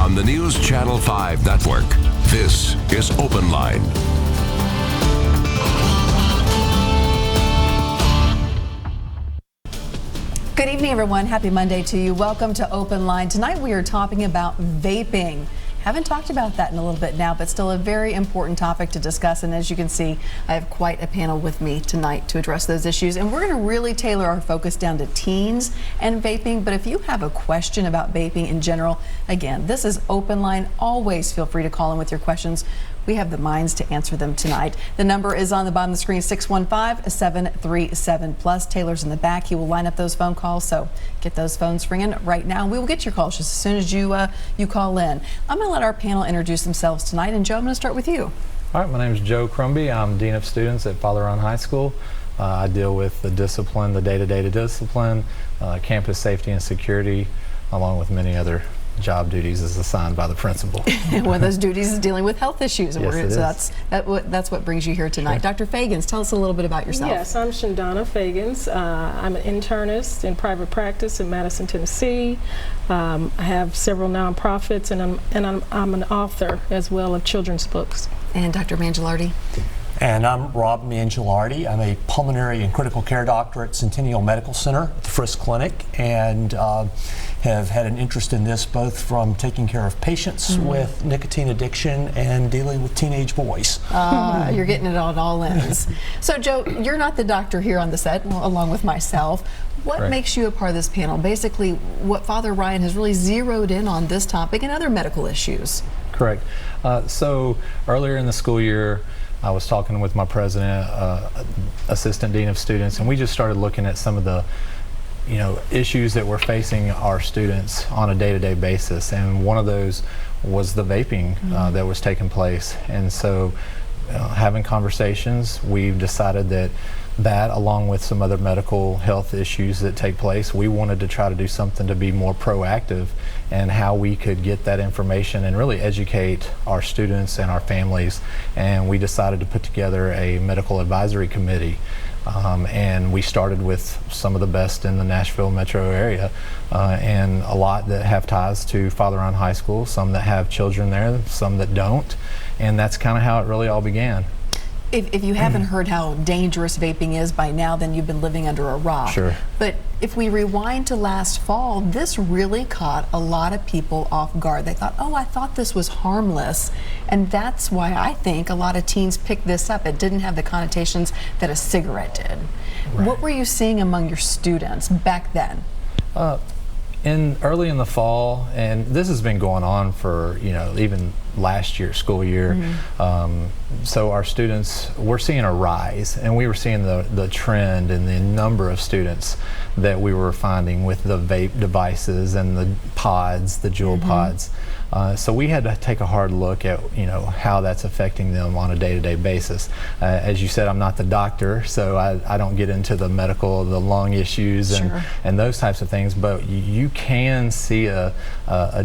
on the News Channel 5 network. This is Open Line. Good evening, everyone. Happy Monday to you. Welcome to Open Line. Tonight we are talking about vaping. Haven't talked about that in a little bit now, but still a very important topic to discuss. And as you can see, I have quite a panel with me tonight to address those issues. And we're going to really tailor our focus down to teens and vaping. But if you have a question about vaping in general, again, this is Open Line. Always feel free to call in with your questions. We have the minds to answer them tonight. The number is on the bottom of the screen, 615-737-plus. Taylor's in the back. He will line up those phone calls, so get those phones ringing right now. We will get your calls just as soon as you call in. I'm going to let our panel introduce themselves tonight, and Joe, I'm going to start with you. All right, my name is Joe Crumby. I'm Dean of Students at Father Run High School. I deal with the discipline, the day-to-day discipline, campus safety and security, along with many other job duties as assigned by the principal. One of those duties is dealing with health issues. Yes, it is. That's what brings you here tonight. Sure. Dr. Feagins, tell us a little bit about yourself. Yes, I'm Shindana Feagins. I'm an internist in private practice in Madison, Tennessee. I have several nonprofits, and I'm an author as well of children's books. And Dr. Mangilardi. And I'm Rob Man Gilardi. I'm a pulmonary and critical care doctor at Centennial Medical Center at the Frisk Clinic, and have had an interest in this both from taking care of patients with nicotine addiction and dealing with teenage boys. You're getting it on all ends. So Joe, you're not the doctor here on the set, along with myself. What Right. makes you a part of this panel? Basically, what Father Ryan has really zeroed in on this topic and other medical issues. Correct. So earlier in the school year, I was talking with my president, assistant dean of students, and we just started looking at some of the issues that we're facing our students on a day-to-day basis, and one of those was the vaping that was taking place. And so having conversations, we've decided that along with some other medical health issues that take place, we wanted to try to do something to be more proactive and how we could get that information and really educate our students and our families. And we decided to put together a medical advisory committee. And we started with some of the best in the Nashville metro area, and a lot that have ties to Father Ryan High School, some that have children there, some that don't, and that's kind of how it really all began. If you haven't heard how dangerous vaping is by now, then you've been living under a rock. Sure. But if we rewind to last fall, this really caught a lot of people off guard. They thought, oh, I thought this was harmless. And that's why I think a lot of teens picked this up. It didn't have the connotations that a cigarette did. Right. What were you seeing among your students back then? Early in the fall, and this has been going on for even last year, school year. So our students, we're seeing a rise, and we were seeing the trend in the number of students that we were finding with the vape devices and the pods, the Juul pods. So we had to take a hard look at how that's affecting them on a day-to-day basis. As you said, I'm not the doctor, so I don't get into the medical, the lung issues and those types of things, but you can see a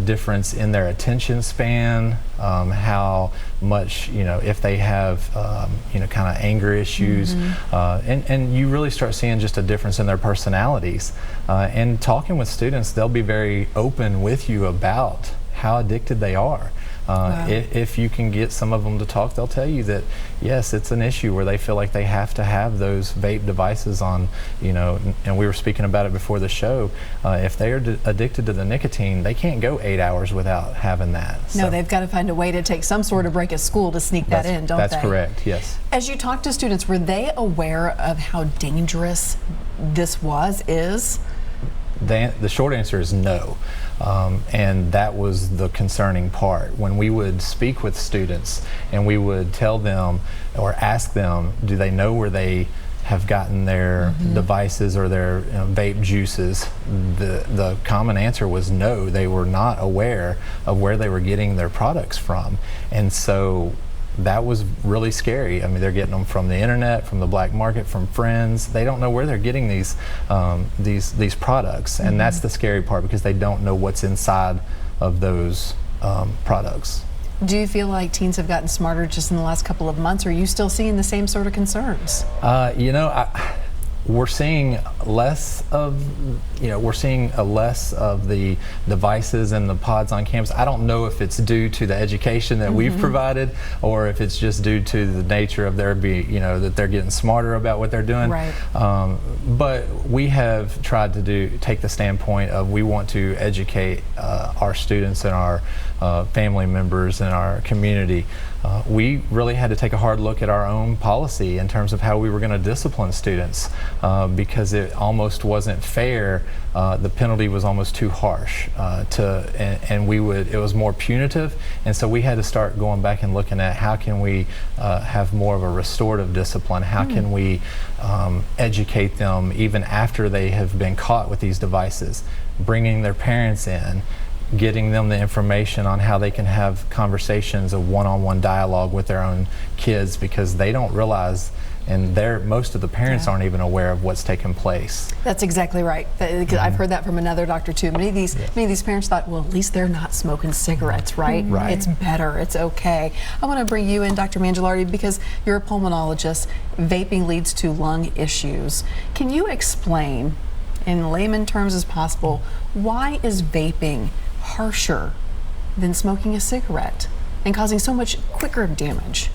difference in their attention span, how much, if they have kind of anger issues, and you really start seeing just a difference in their personalities. And talking with students, they'll be very open with you about how addicted they are. Wow. If you can get some of them to talk, they'll tell you that yes, it's an issue where they feel like they have to have those vape devices on, and we were speaking about it before the show. If they are addicted to the nicotine, they can't go 8 hours without having that. No, So they've got to find a way to take some sort of break at school to sneak that in, don't they? That's correct, yes. As you talk to students, were they aware of how dangerous this is? The short answer is no. And that was the concerning part. When we would speak with students and we would tell them or ask them, do they know where they have gotten their devices or their vape juices, the common answer was no. They were not aware of where they were getting their products from. And so that was really scary. I mean, they're getting them from the internet, from the black market, from friends. They don't know where they're getting these products, and that's the scary part, because they don't know what's inside of those products. Do you feel like teens have gotten smarter just in the last couple of months, or are you still seeing the same sort of concerns? we're seeing less of, less of the devices and the pods on campus. I don't know if it's due to the education that we've provided, or if it's just due to the nature of that they're getting smarter about what they're doing. Right. But we have tried to take the standpoint of we want to educate our students and our family members and our community. We really had to take a hard look at our own policy in terms of how we were going to discipline students, because it almost wasn't fair. The penalty was almost too harsh, it was more punitive, and so we had to start going back and looking at how can we have more of a restorative discipline, how can we educate them even after they have been caught with these devices, bringing their parents in, getting them the information on how they can have conversations, a one-on-one dialogue with their own kids, because they don't realize, and most of the parents aren't even aware of what's taking place. That's exactly right. I've heard that from another doctor too. Many of these parents thought, well, at least they're not smoking cigarettes, right? Right. It's better, it's okay. I want to bring you in, Dr. Mangilardi, because you're a pulmonologist. Vaping leads to lung issues. Can you explain, in layman terms as possible, why is vaping harsher than smoking a cigarette and causing so much quicker damage?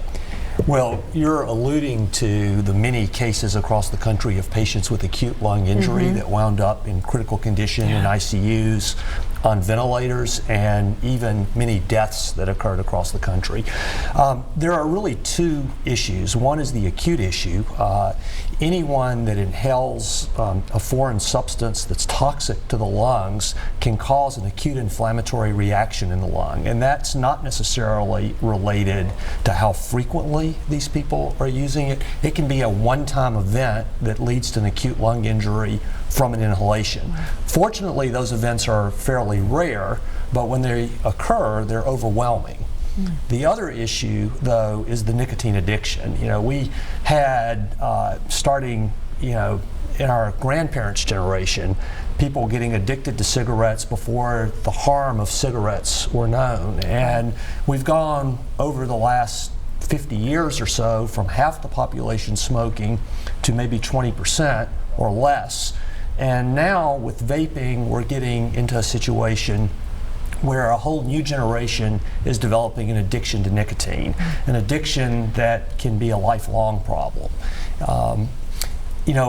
Well, you're alluding to the many cases across the country of patients with acute lung injury that wound up in critical condition in ICUs, on ventilators, and even many deaths that occurred across the country. There are really two issues. One is the acute issue. Anyone that inhales a foreign substance that's toxic to the lungs can cause an acute inflammatory reaction in the lung, and that's not necessarily related to how frequently these people are using it. It can be a one-time event that leads to an acute lung injury from an inhalation. Fortunately, those events are fairly rare, but when they occur, they're overwhelming. The other issue, though, is the nicotine addiction. We had, starting, in our grandparents' generation, people getting addicted to cigarettes before the harm of cigarettes were known. And we've gone over the last 50 years or so from half the population smoking to maybe 20% or less. And now with vaping, we're getting into a situation where a whole new generation is developing an addiction to nicotine, an addiction that can be a lifelong problem.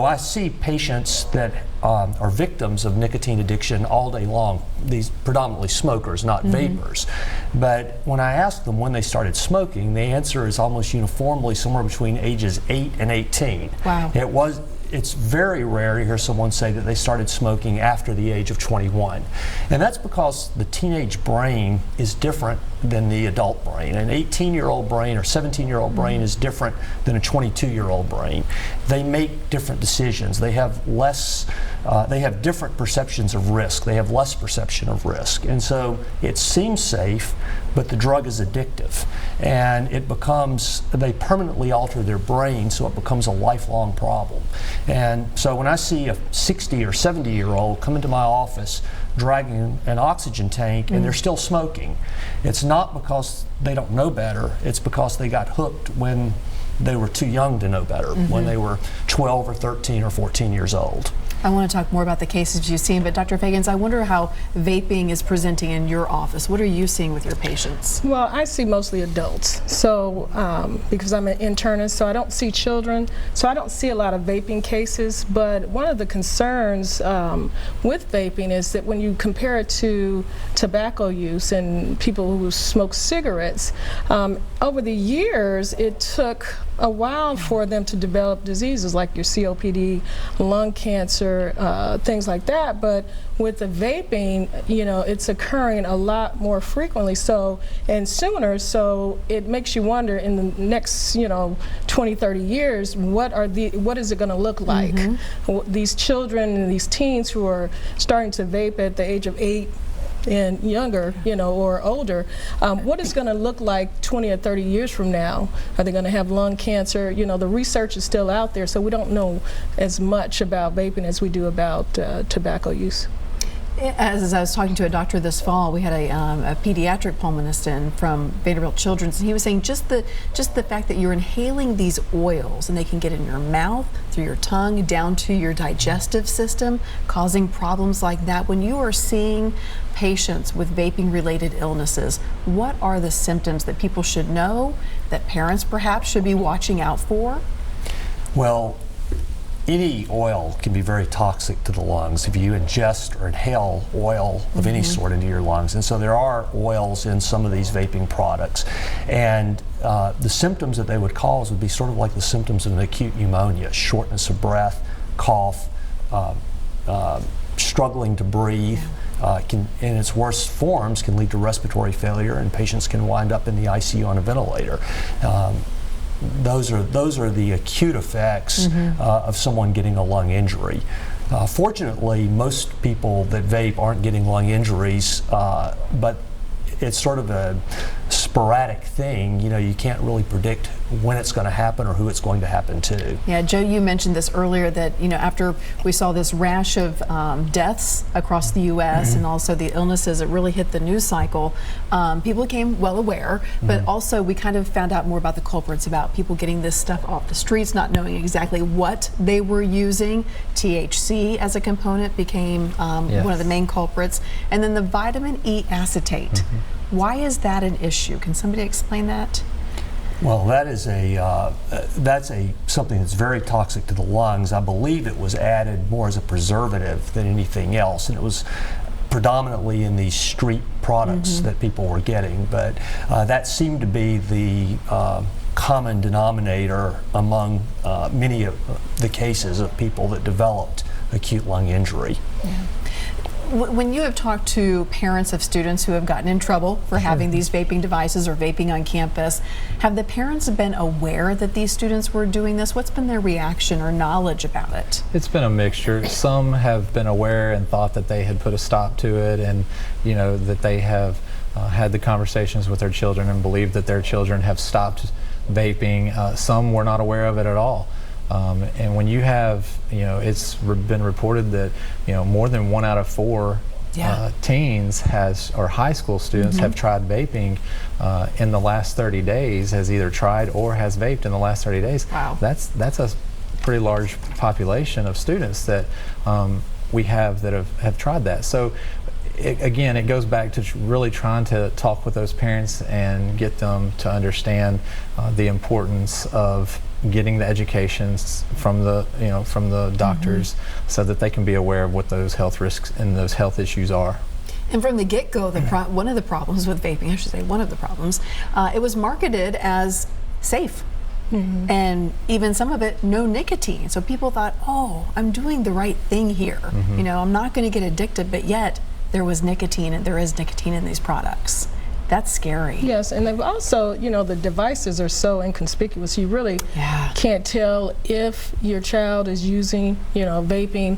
I see patients that are victims of nicotine addiction all day long, these predominantly smokers, not vapors. But when I ask them when they started smoking, the answer is almost uniformly somewhere between ages 8 and 18. Wow. It's very rare to hear someone say that they started smoking after the age of 21. And that's because the teenage brain is different than the adult brain. An 18-year-old brain or 17-year-old brain is different than a 22-year-old brain. They make different decisions. They have different perceptions of risk. They have less perception of risk. And so it seems safe, but the drug is addictive. And they permanently alter their brain, so it becomes a lifelong problem. And so when I see a 60 or 70-year-old come into my office dragging an oxygen tank and they're still smoking, it's not because they don't know better, it's because they got hooked when they were too young to know better, when they were 12 or 13 or 14 years old. I want to talk more about the cases you've seen, but Dr. Feagins, I wonder how vaping is presenting in your office. What are you seeing with your patients? Well, I see mostly adults, so because I'm an internist, so I don't see children, so I don't see a lot of vaping cases. But one of the concerns with vaping is that when you compare it to tobacco use and people who smoke cigarettes, over the years it took a while for them to develop diseases like your COPD, lung cancer, things like that. But with the vaping, it's occurring a lot more frequently and sooner, so it makes you wonder in the next 20, 30 years, what is it going to look like? These children and these teens who are starting to vape at the age of 8 and younger, or older, what is going to look like 20 or 30 years from now? Are they going to have lung cancer? The research is still out there, so we don't know as much about vaping as we do about tobacco use. As I was talking to a doctor this fall, we had a pediatric pulmonist in from Vanderbilt Children's, and he was saying just the fact that you're inhaling these oils and they can get in your mouth, through your tongue, down to your digestive system, causing problems like that. When you are seeing patients with vaping-related illnesses, what are the symptoms that people should know, that parents perhaps should be watching out for? Well, any oil can be very toxic to the lungs if you ingest or inhale oil of any sort into your lungs. And so there are oils in some of these vaping products. And the symptoms that they would cause would be sort of like the symptoms of an acute pneumonia: shortness of breath, cough, struggling to breathe. In its worst forms can lead to respiratory failure, and patients can wind up in the ICU on a ventilator. Those are the acute effects of someone getting a lung injury. Fortunately, most people that vape aren't getting lung injuries, but it's sort of a sporadic thing. You know, you can't really predict when it's going to happen or who it's going to happen to. Yeah, Joe, you mentioned this earlier that, you know, after we saw this rash of deaths across the U.S. and also the illnesses that really hit the news cycle, people became well aware, but also we kind of found out more about the culprits, about people getting this stuff off the streets, not knowing exactly what they were using. THC as a component became one of the main culprits. And then the vitamin E acetate. Why is that an issue? Can somebody explain that? Well, that is something that's very toxic to the lungs. I believe it was added more as a preservative than anything else, and it was predominantly in these street products that people were getting. But that seemed to be the common denominator among many of the cases of people that developed acute lung injury. Yeah. When you have talked to parents of students who have gotten in trouble for having these vaping devices or vaping on campus, have the parents been aware that these students were doing this? What's been their reaction or knowledge about it? It's been a mixture. Some have been aware and thought that they had put a stop to it, and you know that they have had the conversations with their children and believed that their children have stopped vaping. Some were not aware of it at all. And when you have, you know, it's been reported that, you know, more than 1 out of 4 teens or high school students have tried vaping in the last 30 days, has either tried or has vaped in the last 30 days. Wow. That's a pretty large population of students that we have that have tried that. So again, it goes back to really trying to talk with those parents and get them to understand the importance of getting the educations from the doctors so that they can be aware of what those health risks and those health issues are. And from the get-go, one of the problems with vaping, I should say one of the problems, it was marketed as safe. And even some of it, no nicotine. So people thought, oh, I'm doing the right thing here. You know, I'm not going to get addicted, but yet there was nicotine, and there is nicotine in these products. That's scary. Yes, and they've also, you know, the devices are so inconspicuous. You really can't tell if your child is using, you know, vaping.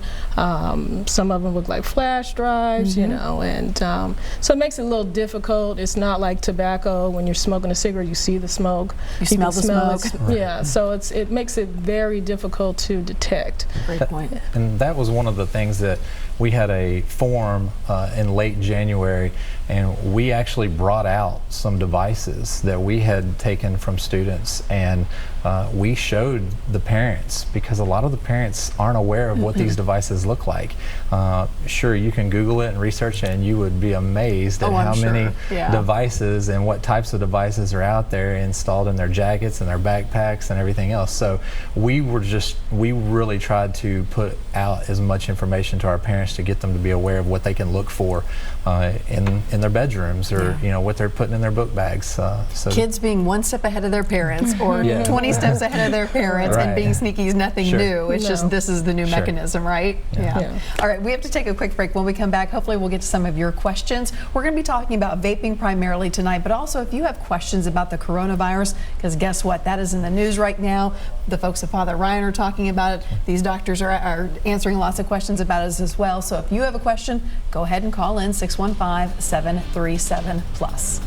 Some of them look like flash drives, you know, and so it makes it a little difficult. It's not like tobacco. When you're smoking a cigarette, you see the smoke. You smell the smoke. Yeah, so it makes it very difficult to detect. Great point. And that was one of the things that we had a forum in late January, and we actually brought out some devices that we had taken from students, and we showed the parents, because a lot of the parents aren't aware of what these devices look like. Sure, you can Google it and research it, and you would be amazed at how many devices and what types of devices are out there installed in their jackets and their backpacks and everything else. So we really tried to put out as much information to our parents to get them to be aware of what they can look for in their bedrooms, or you know, what they're putting in their book bags. So kids being one step ahead of their parents, or 20 steps ahead of their parents, and being sneaky is nothing new. It's just this is the new mechanism, right? All right, we have to take a quick break. When we come back, hopefully we'll get to some of your questions. We're going to be talking about vaping primarily tonight, but also if you have questions about the coronavirus, because guess what? That is in the news right now. The folks at Father Ryan are talking about it. These doctors are answering lots of questions about it as well. So if you have a question, go ahead and call in 615-737-PLUS.